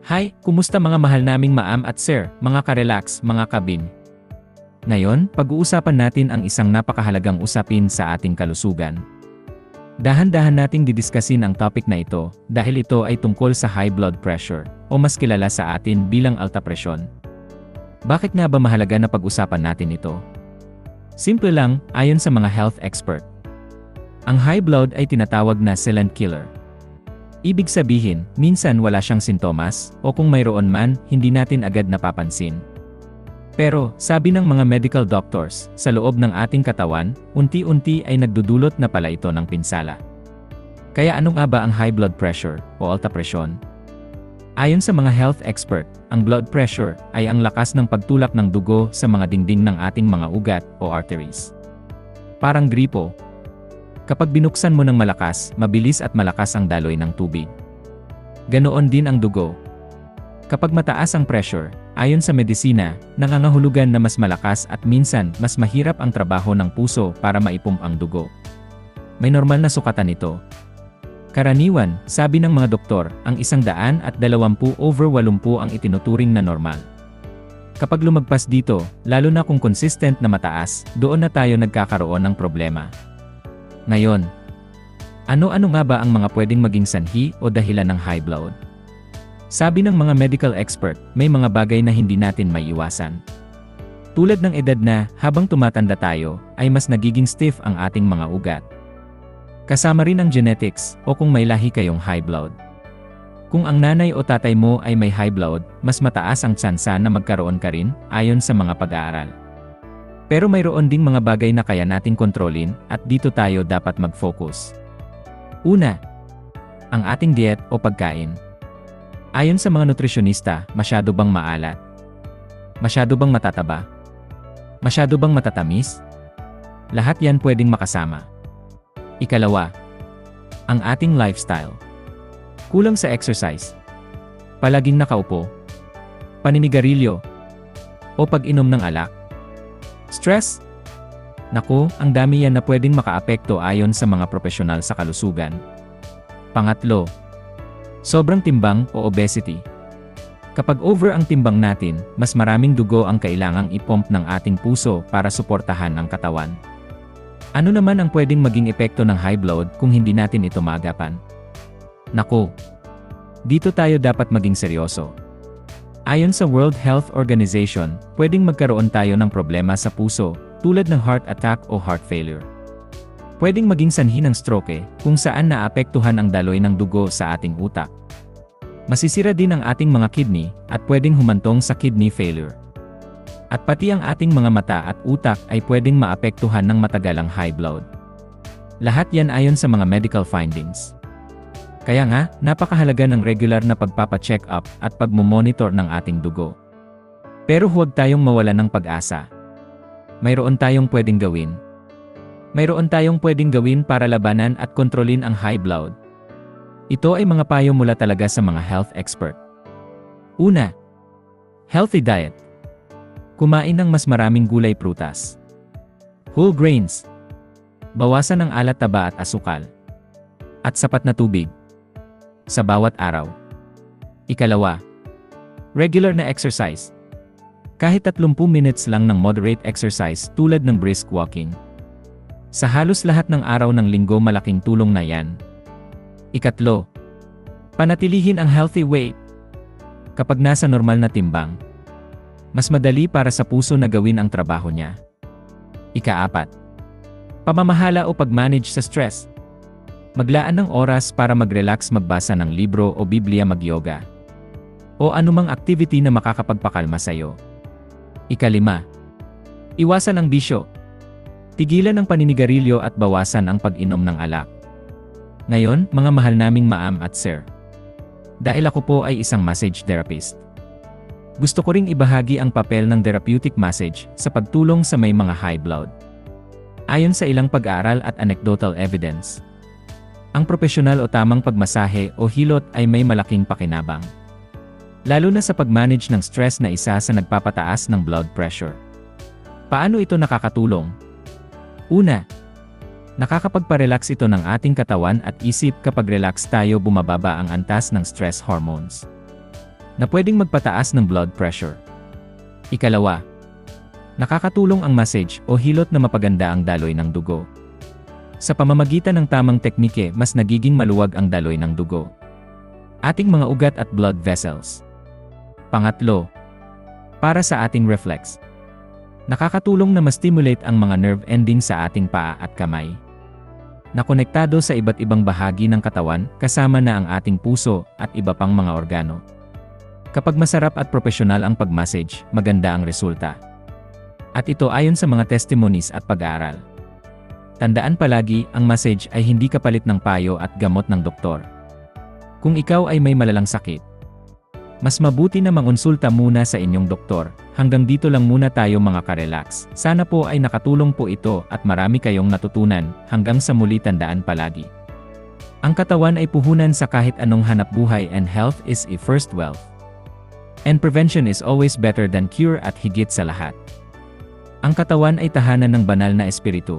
Hi, kumusta mga mahal naming maam at sir, mga ka-relax, mga kabin? Ngayon, pag-uusapan natin ang isang napakahalagang usapin sa ating kalusugan. Dahan-dahan nating didiskasin ang topic na ito dahil ito ay tungkol sa high blood pressure o mas kilala sa atin bilang alta presyon. Bakit nga ba mahalaga na pag-usapan natin ito? Simple lang, ayon sa mga health expert. Ang high blood ay tinatawag na silent killer. Ibig sabihin, minsan wala siyang sintomas, o kung mayroon man, hindi natin agad napapansin. Pero, sabi ng mga medical doctors, sa loob ng ating katawan, unti-unti ay nagdudulot na pala ito ng pinsala. Kaya ano nga ba ang high blood pressure, o alta presyon? Ayon sa mga health expert, ang blood pressure ay ang lakas ng pagtulak ng dugo sa mga dingding ng ating mga ugat, o arteries. Parang gripo. Kapag binuksan mo ng malakas, mabilis at malakas ang daloy ng tubig. Ganoon din ang dugo. Kapag mataas ang pressure, ayon sa medisina, nangangahulugan na mas malakas at minsan mas mahirap ang trabaho ng puso para maipump ang dugo. May normal na sukatan ito. Karaniwan, sabi ng mga doktor, ang 120/80 ang itinuturing na normal. Kapag lumagpas dito, lalo na kung consistent na mataas, doon na tayo nagkakaroon ng problema. Ngayon, ano-ano nga ba ang mga pwedeng maging sanhi o dahilan ng high blood? Sabi ng mga medical expert, may mga bagay na hindi natin maiiwasan. Tulad ng edad na, habang tumatanda tayo, ay mas nagiging stiff ang ating mga ugat. Kasama rin ang genetics, o kung may lahi kayong high blood. Kung ang nanay o tatay mo ay may high blood, mas mataas ang tsansa na magkaroon ka rin, ayon sa mga pag-aaral. Pero mayroon ding mga bagay na kaya nating kontrolin, at dito tayo dapat mag-focus. Una, ang ating diet o pagkain. Ayon sa mga nutrisyonista, masyado bang maalat? Masyado bang matataba? Masyado bang matatamis? Lahat yan pwedeng makasama. Ikalawa, ang ating lifestyle. Kulang sa exercise. Palaging nakaupo. Paninigarilyo. O pag-inom ng alak. Stress? Naku, ang dami yan na pwedeng makaapekto ayon sa mga profesional sa kalusugan. Pangatlo, sobrang timbang o obesity. Kapag over ang timbang natin, mas maraming dugo ang kailangang ipump ng ating puso para suportahan ang katawan. Ano naman ang pwedeng maging epekto ng high blood kung hindi natin ito maagapan? Naku, dito tayo dapat maging seryoso. Ayon sa World Health Organization, pwedeng magkaroon tayo ng problema sa puso, tulad ng heart attack o heart failure. Pwedeng maging sanhi ng stroke, kung saan naapektuhan ang daloy ng dugo sa ating utak. Masisira din ang ating mga kidney, at pwedeng humantong sa kidney failure. At pati ang ating mga mata at utak ay pwedeng maapektuhan ng matagalang high blood. Lahat yan ayon sa mga medical findings. Kaya nga, napakahalaga ng regular na pagpapa-check up at pagmomonitor ng ating dugo. Pero huwag tayong mawalan ng pag-asa. Mayroon tayong pwedeng gawin. Mayroon tayong pwedeng gawin para labanan at kontrolin ang high blood. Ito ay mga payo mula talaga sa mga health expert. Una, healthy diet. Kumain ng mas maraming gulay, prutas, whole grains. Bawasan ang alat, taba at asukal. At sapat na tubig sa bawat araw. Ikalawa, regular na exercise. Kahit 30 minutes lang ng moderate exercise tulad ng brisk walking. Sa halos lahat ng araw ng linggo, malaking tulong na yan. Ikatlo, panatilihin ang healthy weight. Kapag nasa normal na timbang, mas madali para sa puso na gawin ang trabaho niya. Ikaapat, pamamahala o pag-manage sa stress. Maglaan ng oras para mag-relax, magbasa ng libro o Biblia, mag-yoga. O anumang activity na makakapagpakalma sa'yo. Ikalima, iwasan ang bisyo. Tigilan ang paninigarilyo at bawasan ang pag-inom ng alak. Ngayon, mga mahal naming maam at sir, dahil ako po ay isang massage therapist, gusto ko ring ibahagi ang papel ng therapeutic massage sa pagtulong sa may mga high blood. Ayon sa ilang pag-aaral at anecdotal evidence, ang propesyonal o tamang pagmasahe o hilot ay may malaking pakinabang. Lalo na sa pag-manage ng stress na isa sa nagpapataas ng blood pressure. Paano ito nakakatulong? Una, nakakapagpa-relax ito ng ating katawan at isip. Kapag relax tayo, bumababa ang antas ng stress hormones. na pwedeng magpataas ng blood pressure. Ikalawa, nakakatulong ang massage o hilot na mapaganda ang daloy ng dugo. Sa pamamagitan ng tamang teknike, mas nagiging maluwag ang daloy ng dugo, ating mga ugat at blood vessels. Pangatlo, para sa ating reflex. Nakakatulong na ma-stimulate ang mga nerve ending sa ating paa at kamay, na konektado sa iba't ibang bahagi ng katawan kasama na ang ating puso at iba pang mga organo. Kapag masarap at profesional ang pag-massage, maganda ang resulta. At ito ayon sa mga testimonies at pag-aaral. Tandaan palagi, ang massage ay hindi kapalit ng payo at gamot ng doktor. Kung ikaw ay may malalang sakit, mas mabuti na mangonsulta muna sa inyong doktor. Hanggang dito lang muna tayo mga ka-relax. Sana po ay nakatulong po ito at marami kayong natutunan. Hanggang sa muli, tandaan palagi, ang katawan ay puhunan sa kahit anong hanapbuhay, and health is a first wealth. And prevention is always better than cure, at higit sa lahat, ang katawan ay tahanan ng banal na espiritu.